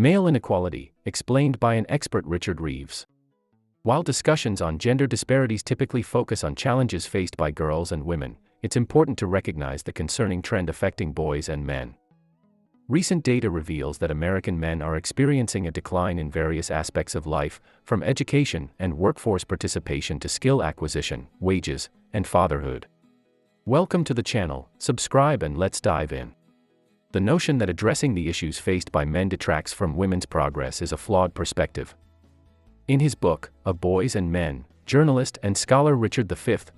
Male inequality, explained by an expert Richard Reeves. While discussions on gender disparities typically focus on challenges faced by girls and women, it's important to recognize the concerning trend affecting boys and men. Recent data reveals that American men are experiencing a decline in various aspects of life, from education and workforce participation to skill acquisition, wages, and fatherhood. Welcome to the channel, subscribe and let's dive in. The notion that addressing the issues faced by men detracts from women's progress is a flawed perspective. In his book, Of Boys and Men, journalist and scholar Richard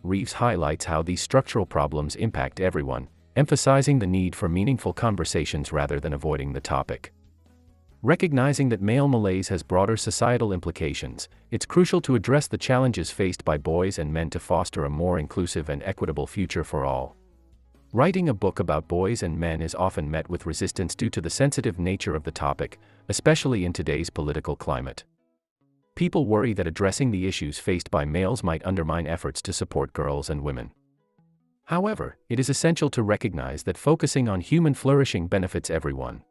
Reeves highlights how these structural problems impact everyone, emphasizing the need for meaningful conversations rather than avoiding the topic. Recognizing that male malaise has broader societal implications, it's crucial to address the challenges faced by boys and men to foster a more inclusive and equitable future for all. Writing a book about boys and men is often met with resistance due to the sensitive nature of the topic, especially in today's political climate. People worry that addressing the issues faced by males might undermine efforts to support girls and women. However, it is essential to recognize that focusing on human flourishing benefits everyone.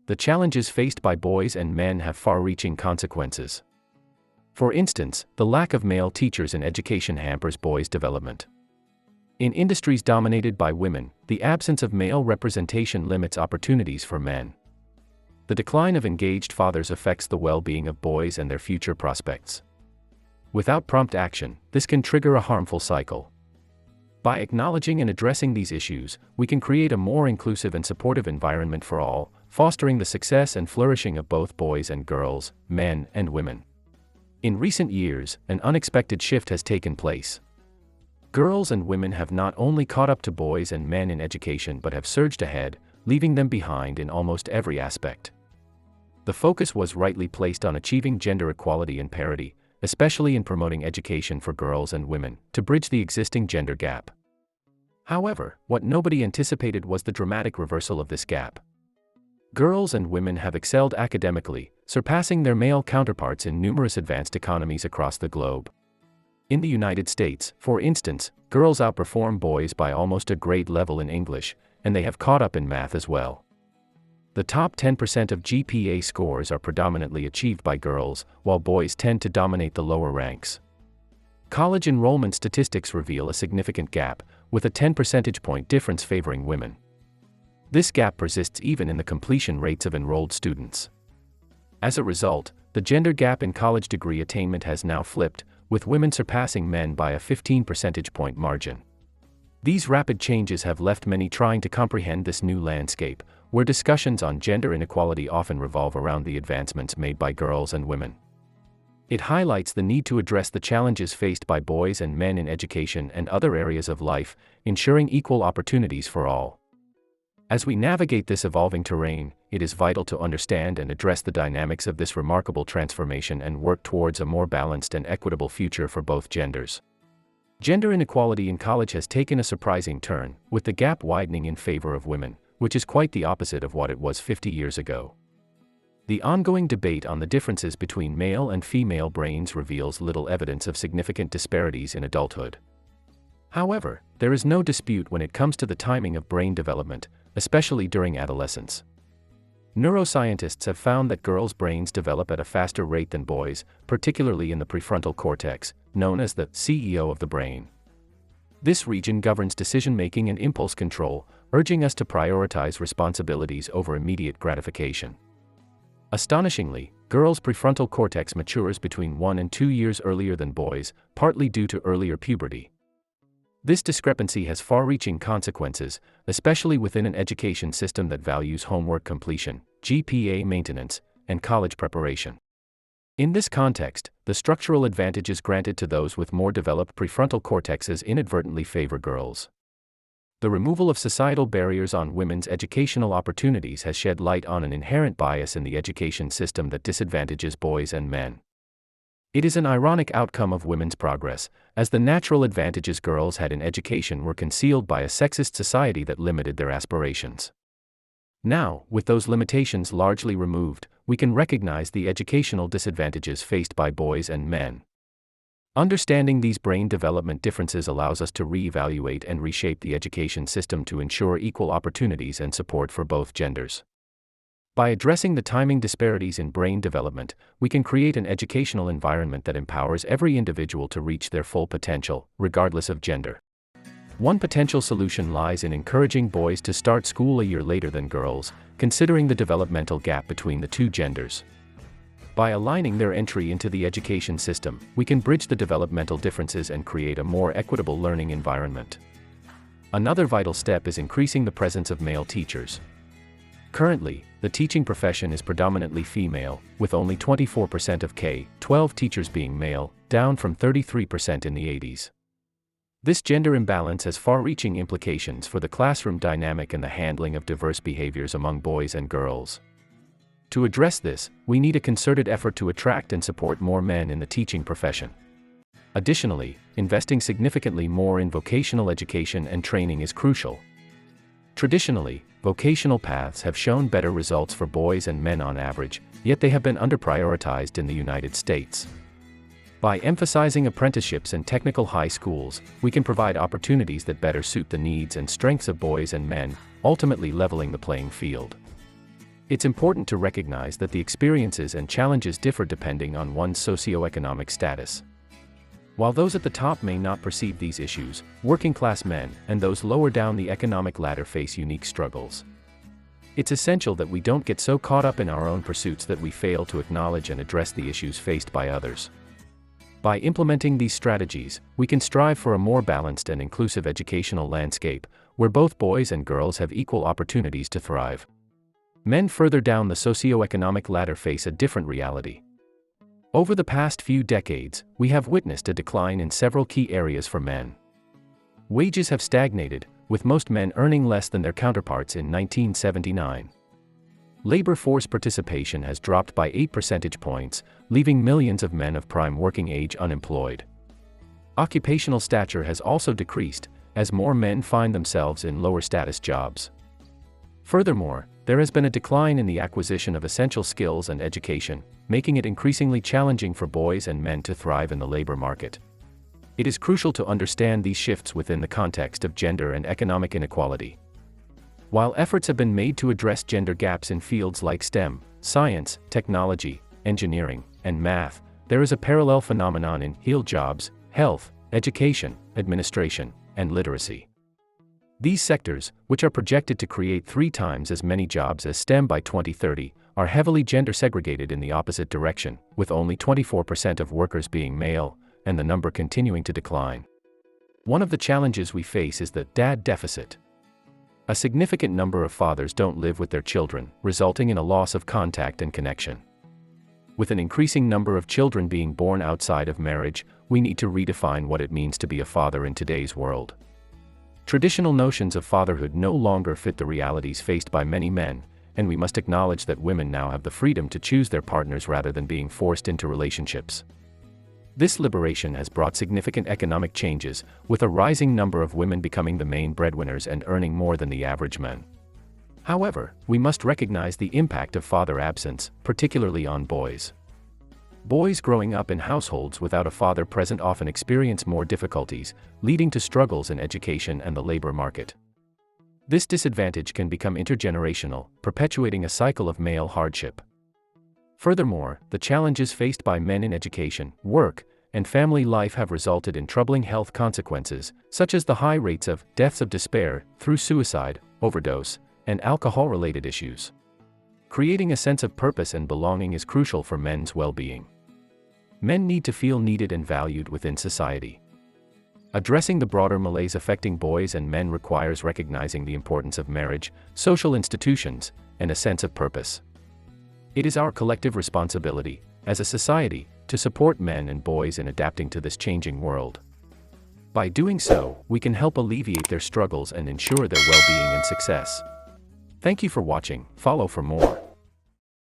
The challenges faced by boys and men have far-reaching consequences. For instance, the lack of male teachers in education hampers boys' development. In industries dominated by women, the absence of male representation limits opportunities for men. The decline of engaged fathers affects the well-being of boys and their future prospects. Without prompt action, this can trigger a harmful cycle. By acknowledging and addressing these issues, we can create a more inclusive and supportive environment for all, fostering the success and flourishing of both boys and girls, men and women. In recent years, an unexpected shift has taken place. Girls and women have not only caught up to boys and men in education but have surged ahead, leaving them behind in almost every aspect. The focus was rightly placed on achieving gender equality and parity, especially in promoting education for girls and women, to bridge the existing gender gap. However, what nobody anticipated was the dramatic reversal of this gap. Girls and women have excelled academically, surpassing their male counterparts in numerous advanced economies across the globe. In the United States, for instance, girls outperform boys by almost a grade level in English, and they have caught up in math as well. The top 10% of GPA scores are predominantly achieved by girls, while boys tend to dominate the lower ranks. College enrollment statistics reveal a significant gap, with a 10 percentage point difference favoring women. This gap persists even in the completion rates of enrolled students. As a result, the gender gap in college degree attainment has now flipped, with women surpassing men by a 15 percentage point margin. These rapid changes have left many trying to comprehend this new landscape, where discussions on gender inequality often revolve around the advancements made by girls and women. It highlights the need to address the challenges faced by boys and men in education and other areas of life, ensuring equal opportunities for all. As we navigate this evolving terrain, it is vital to understand and address the dynamics of this remarkable transformation and work towards a more balanced and equitable future for both genders. Gender inequality in college has taken a surprising turn, with the gap widening in favor of women, which is quite the opposite of what it was 50 years ago. The ongoing debate on the differences between male and female brains reveals little evidence of significant disparities in adulthood. However, there is no dispute when it comes to the timing of brain development, especially during adolescence. Neuroscientists have found that girls' brains develop at a faster rate than boys', particularly in the prefrontal cortex, known as the CEO of the brain. This region governs decision-making and impulse control, urging us to prioritize responsibilities over immediate gratification. Astonishingly, girls' prefrontal cortex matures between 1 and 2 years earlier than boys', partly due to earlier puberty. This discrepancy has far-reaching consequences, especially within an education system that values homework completion, GPA maintenance, and college preparation. In this context, the structural advantages granted to those with more developed prefrontal cortexes inadvertently favor girls. The removal of societal barriers on women's educational opportunities has shed light on an inherent bias in the education system that disadvantages boys and men. It is an ironic outcome of women's progress, as the natural advantages girls had in education were concealed by a sexist society that limited their aspirations. Now, with those limitations largely removed, we can recognize the educational disadvantages faced by boys and men. Understanding these brain development differences allows us to reevaluate and reshape the education system to ensure equal opportunities and support for both genders. By addressing the timing disparities in brain development, we can create an educational environment that empowers every individual to reach their full potential, regardless of gender. One potential solution lies in encouraging boys to start school a year later than girls, considering the developmental gap between the two genders. By aligning their entry into the education system, we can bridge the developmental differences and create a more equitable learning environment. Another vital step is increasing the presence of male teachers. Currently, the teaching profession is predominantly female, with only 24% of K-12 teachers being male, down from 33% in the 80s. This gender imbalance has far-reaching implications for the classroom dynamic and the handling of diverse behaviors among boys and girls. To address this, we need a concerted effort to attract and support more men in the teaching profession. Additionally, investing significantly more in vocational education and training is crucial. Traditionally, vocational paths have shown better results for boys and men on average, yet they have been underprioritized in the United States. By emphasizing apprenticeships and technical high schools, we can provide opportunities that better suit the needs and strengths of boys and men, ultimately leveling the playing field. It's important to recognize that the experiences and challenges differ depending on one's socioeconomic status. While those at the top may not perceive these issues, working-class men and those lower down the economic ladder face unique struggles. It's essential that we don't get so caught up in our own pursuits that we fail to acknowledge and address the issues faced by others. By implementing these strategies, we can strive for a more balanced and inclusive educational landscape, where both boys and girls have equal opportunities to thrive. Men further down the socioeconomic ladder face a different reality. Over the past few decades, we have witnessed a decline in several key areas for men. Wages have stagnated, with most men earning less than their counterparts in 1979. Labor force participation has dropped by 8 percentage points, leaving millions of men of prime working age unemployed. Occupational stature has also decreased, as more men find themselves in lower status jobs. Furthermore, there has been a decline in the acquisition of essential skills and education, making it increasingly challenging for boys and men to thrive in the labor market. It is crucial to understand these shifts within the context of gender and economic inequality. While efforts have been made to address gender gaps in fields like STEM, science, technology, engineering, and math, there is a parallel phenomenon in field jobs, health, education, administration, and literacy. These sectors, which are projected to create 3 times as many jobs as STEM by 2030, are heavily gender segregated in the opposite direction, with only 24% of workers being male, and the number continuing to decline. One of the challenges we face is the dad deficit. A significant number of fathers don't live with their children, resulting in a loss of contact and connection. With an increasing number of children being born outside of marriage, we need to redefine what it means to be a father in today's world. Traditional notions of fatherhood no longer fit the realities faced by many men, and we must acknowledge that women now have the freedom to choose their partners rather than being forced into relationships. This liberation has brought significant economic changes, with a rising number of women becoming the main breadwinners and earning more than the average man. However, we must recognize the impact of father absence, particularly on boys. Boys growing up in households without a father present often experience more difficulties, leading to struggles in education and the labor market. This disadvantage can become intergenerational, perpetuating a cycle of male hardship. Furthermore, the challenges faced by men in education, work, and family life have resulted in troubling health consequences, such as the high rates of deaths of despair through suicide, overdose, and alcohol-related issues. Creating a sense of purpose and belonging is crucial for men's well-being. Men need to feel needed and valued within society. Addressing the broader malaise affecting boys and men requires recognizing the importance of marriage, social institutions, and a sense of purpose. It is our collective responsibility, as a society, to support men and boys in adapting to this changing world. By doing so, we can help alleviate their struggles and ensure their well-being and success. Thank you for watching. Follow for more.